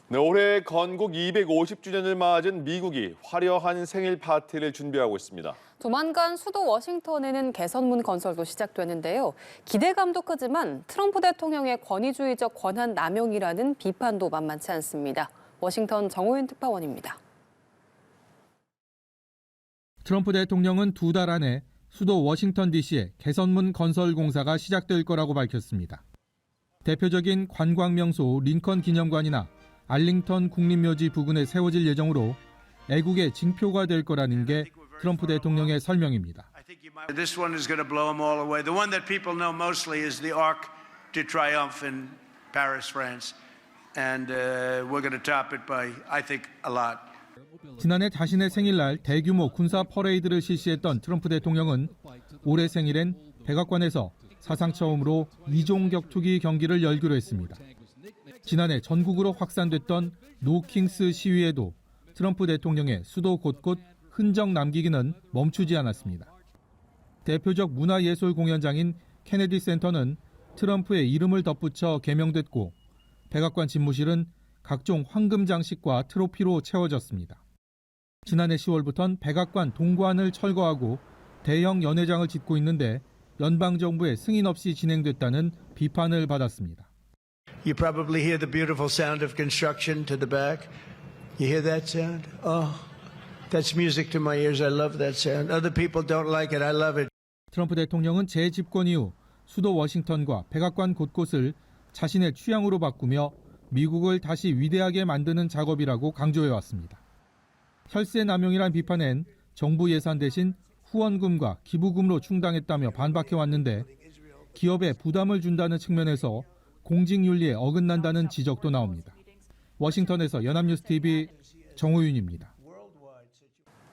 네, 올해 건국 250주년을 맞은 미국이 화려한 생일 파티를 준비하고 있습니다. 조만간 수도 워싱턴에는 개선문 건설도 시작되는데요. 기대감도 크지만 트럼프 대통령의 권위주의적 권한 남용이라는 비판도 만만치 않습니다. 워싱턴 정호윤 특파원입니다. 트럼프 대통령은 2달 안에 수도 워싱턴 DC에 개선문 건설 공사가 시작될 거라고 밝혔습니다. 대표적인 관광명소 링컨 기념관이나 알링턴 국립묘지 부근에 세워질 예정으로 애국의 징표가 될 거라는 게 트럼프 대통령의 설명입니다. This one is going to blow them all away. The one that people know mostly is the Arc de Triomphe in Paris, France. And we're going to top it by, I think, a lot. 지난해 자신의 생일날 대규모 군사 퍼레이드를 실시했던 트럼프 대통령은 올해 생일엔 백악관에서 사상 처음으로 이종 격투기 경기를 열기로 했습니다. 지난해 전국으로 확산됐던 노킹스 시위에도 트럼프 대통령의 수도 곳곳 흔적 남기기는 멈추지 않았습니다. 대표적 문화예술 공연장인 케네디 센터는 트럼프의 이름을 덧붙여 개명됐고 백악관 집무실은 각종 황금 장식과 트로피로 채워졌습니다. 지난해 10월부터는 백악관 동관을 철거하고 대형 연회장을 짓고 있는데 연방정부의 승인 없이 진행됐다는 비판을 받았습니다. You probably hear the beautiful sound of construction to the back. You hear that sound? Oh, that's music to my ears. I love that sound. Other people don't like it. I love it. 트럼프 대통령은 재집권 이후 수도 워싱턴과 백악관 곳곳을 자신의 취향으로 바꾸며 미국을 다시 위대하게 만드는 작업이라고 강조해왔습니다. 혈세 남용이란 비판엔 정부 예산 대신 후원금과 기부금으로 충당했다며 반박해왔는데 기업에 부담을 준다는 측면에서 공직윤리에 어긋난다는 지적도 나옵니다. 워싱턴에서 연합뉴스TV 정호윤입니다.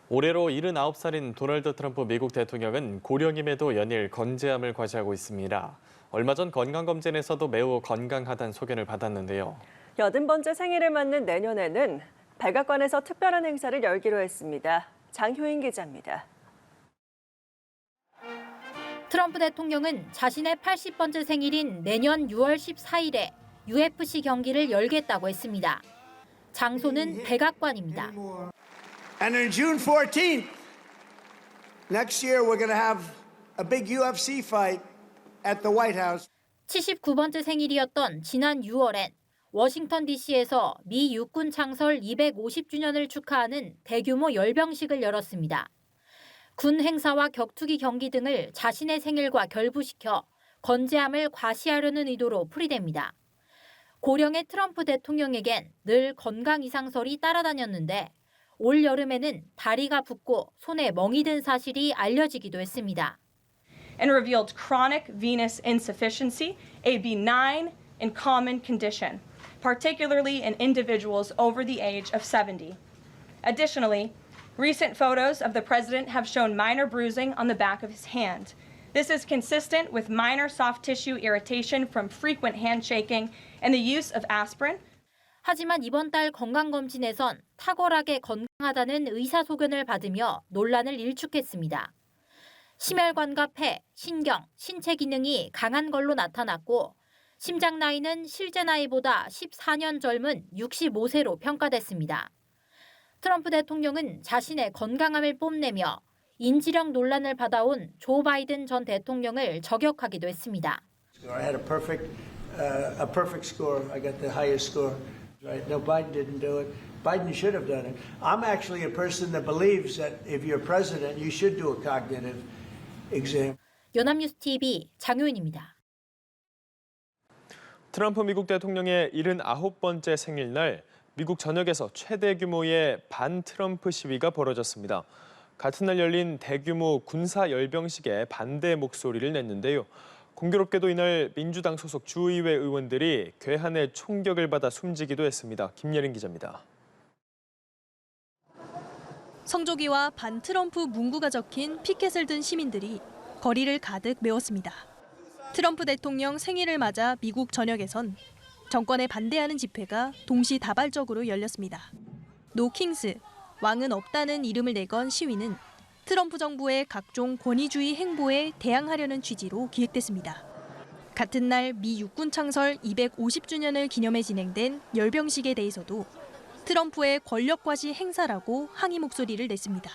올해로 79살인 도널드 트럼프 미국 대통령은 고령임에도 연일 건재함을 과시하고 있습니다. 얼마 전 건강검진에서도 매우 건강하다는 소견을 받았는데요. 80번째 생일을 맞는 내년에는 백악관에서 특별한 행사를 열기로 했습니다. 장효인 기자입니다. 트럼프 대통령은 자신의 80번째 생일인 내년 6월 14일에 UFC 경기를 열겠다고 했습니다. 장소는 백악관입니다. And on June 14th, next year we're going to have a big UFC fight at the White House. 79번째 생일이었던 지난 6월엔 워싱턴 DC에서 미 육군 창설 250주년을 축하하는 대규모 열병식을 열었습니다. 군 행사와 격투기 경기 등을 자신의 생일과 결부시켜 건재함을 과시하려는 의도로 풀이됩니다. 고령의 트럼프 대통령에겐 늘 건강 이상설이 따라다녔는데 올 여름에는 다리가 붓고 손에 멍이 든 사실이 알려지기도 했습니다. And revealed chronic venous insufficiency, a benign and common condition, particularly in individuals over the age of 70. Additionally, recent photos of the president have shown minor bruising on the back of his hand. This is consistent with minor soft tissue irritation from frequent handshaking and the use of aspirin. 하지만 이번 달 건강검진에선 탁월하게 건강하다는 의사소견을 받으며 논란을 일축했습니다. 심혈관과 폐, 신경, 신체 기능이 강한 걸로 나타났고 심장 나이는 실제 나이보다 14년 젊은 65세로 평가됐습니다. 트럼프 대통령은 자신의 건강함을 뽐내며 인지력 논란을 받아온 조 바이든 전 대통령을 저격하기도 했습니다. I had a perfect score. I got the highest score. Right? No, Biden didn't do it. Biden should have done it. I'm actually a person that believes that if you're president, you should do a cognitive exam. 연합뉴스TV 장효인입니다. 트럼프 미국 대통령의 79번째 생일날 미국 전역에서 최대 규모의 반트럼프 시위가 벌어졌습니다. 같은 날 열린 대규모 군사 열병식에 반대 목소리를 냈는데요. 공교롭게도 이날 민주당 소속 주의회 의원들이 괴한의 총격을 받아 숨지기도 했습니다. 김예린 기자입니다. 성조기와 반트럼프 문구가 적힌 피켓을 든 시민들이 거리를 가득 메웠습니다. 트럼프 대통령 생일을 맞아 미국 전역에선 정권에 반대하는 집회가 동시다발적으로 열렸습니다. 노킹스, 왕은 없다는 이름을 내건 시위는 트럼프 정부의 각종 권위주의 행보에 대항하려는 취지로 기획됐습니다. 같은 날 미 육군 창설 250주년을 기념해 진행된 열병식에 대해서도 트럼프의 권력 과시 행사라고 항의 목소리를 냈습니다.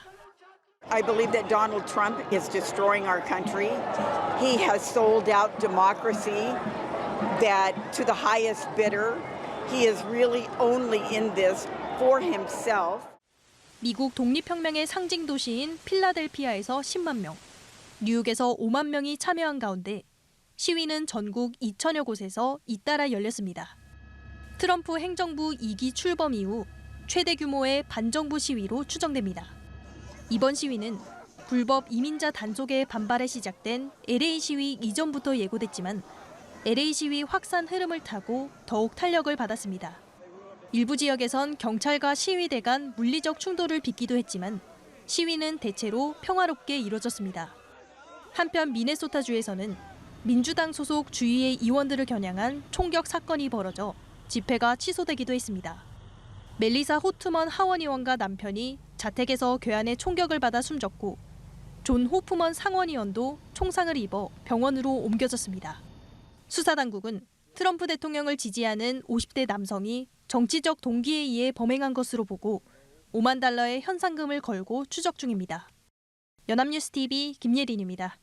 I believe that Donald Trump is destroying our country. He has sold out democracy that to the highest bidder. He is really only in this for himself. 미국 독립혁명의 상징 도시인 필라델피아에서 10만 명, 뉴욕에서 5만 명이 참여한 가운데 시위는 전국 2천여 곳에서 잇따라 열렸습니다. 트럼프 행정부 2기 출범 이후 최대 규모의 반정부 시위로 추정됩니다. 이번 시위는 불법 이민자 단속에 반발해 시작된 LA 시위 이전부터 예고됐지만 LA 시위 확산 흐름을 타고 더욱 탄력을 받았습니다. 일부 지역에선 경찰과 시위대 간 물리적 충돌을 빚기도 했지만 시위는 대체로 평화롭게 이뤄졌습니다. 한편 미네소타주에서는 민주당 소속 주의회 의원들을 겨냥한 총격 사건이 벌어져 집회가 취소되기도 했습니다. 멜리사 호트먼 하원 의원과 남편이 자택에서 괴한의 총격을 받아 숨졌고 존 호프먼 상원 의원도 총상을 입어 병원으로 옮겨졌습니다. 수사당국은 트럼프 대통령을 지지하는 50대 남성이 정치적 동기에 의해 범행한 것으로 보고 $5만 달러의 현상금을 걸고 추적 중입니다. 연합뉴스TV 김예린입니다.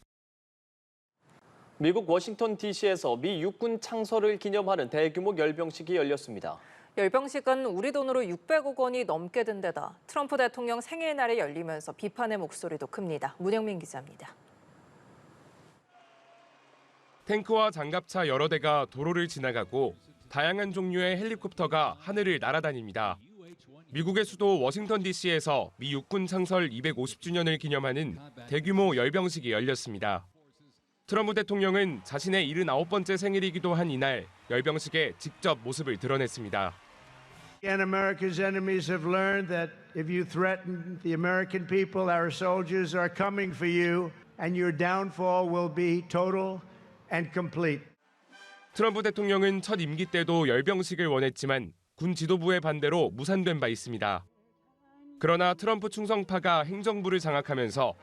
미국 워싱턴 DC에서 미 육군 창설을 기념하는 대규모 열병식이 열렸습니다. 열병식은 우리 돈으로 600억 원이 넘게 든 데다 트럼프 대통령 생일날에 열리면서 비판의 목소리도 큽니다. 문영민 기자입니다. 탱크와 장갑차 여러 대가 도로를 지나가고 다양한 종류의 헬리콥터가 하늘을 날아다닙니다. 미국의 수도 워싱턴 DC에서 미 육군 창설 250주년을 기념하는 대규모 열병식이 열렸습니다. 트럼프 대통령은 자신의 79번째 생일이기도 한 이날 열병식에 직접 모습을 드러냈습니다. And America's enemies have learned that if you threaten the American people, our soldiers are coming for you, and your downfall will be total and complete. 트럼프 대통령은 첫 임기 때도 열병식을 원했지만 군 지도부의 반대로 무산된 바 있습니다. 그러나 트럼프 충성파가 행정부를 장악하면서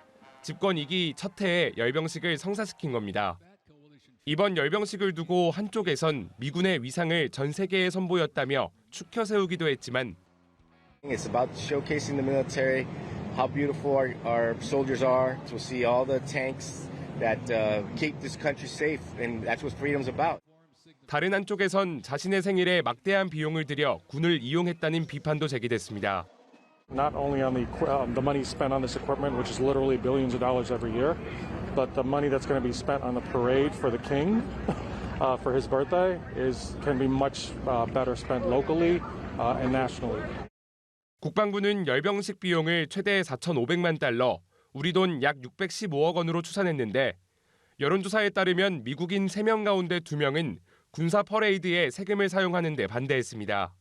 집권 2기 첫 해에 열병식을 성사시킨 겁니다. 이번 열병식을 두고 한쪽에선 미군의 위상을 전 세계에 선보였다며 축혀 세우기도 했지만 It's about showcasing the military, how beautiful our soldiers are, to see all the tanks that keep this country safe, and that's what freedom's about. 다른 한쪽에선 자신의 생일에 막대한 비용을 들여 군을 이용했다는 비판도 제기됐습니다. Not only on the money spent on this equipment, which is literally billions of dollars every year, but the money that's going to be spent on the parade for the king for his birthday can be much better spent locally and nationally. 국방부는 열병식 비용을 최대 4,500만 달러, 우리 돈 약 615억 원으로 추산했는데 여론조사에 따르면 미국인 3명 가운데 2명은 군사 퍼레이드에 세금을 사용하는 데 반대했습니다.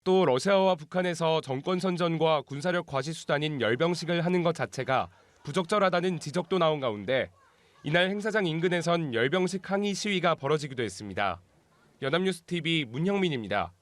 또 러시아와 북한에서 정권 선전과 군사력 과시 수단인 열병식을 하는 것 자체가 부적절하다는 지적도 나온 가운데 이날 행사장 인근에선 열병식 항의 시위가 벌어지기도 했습니다. 연합뉴스TV 문형민입니다.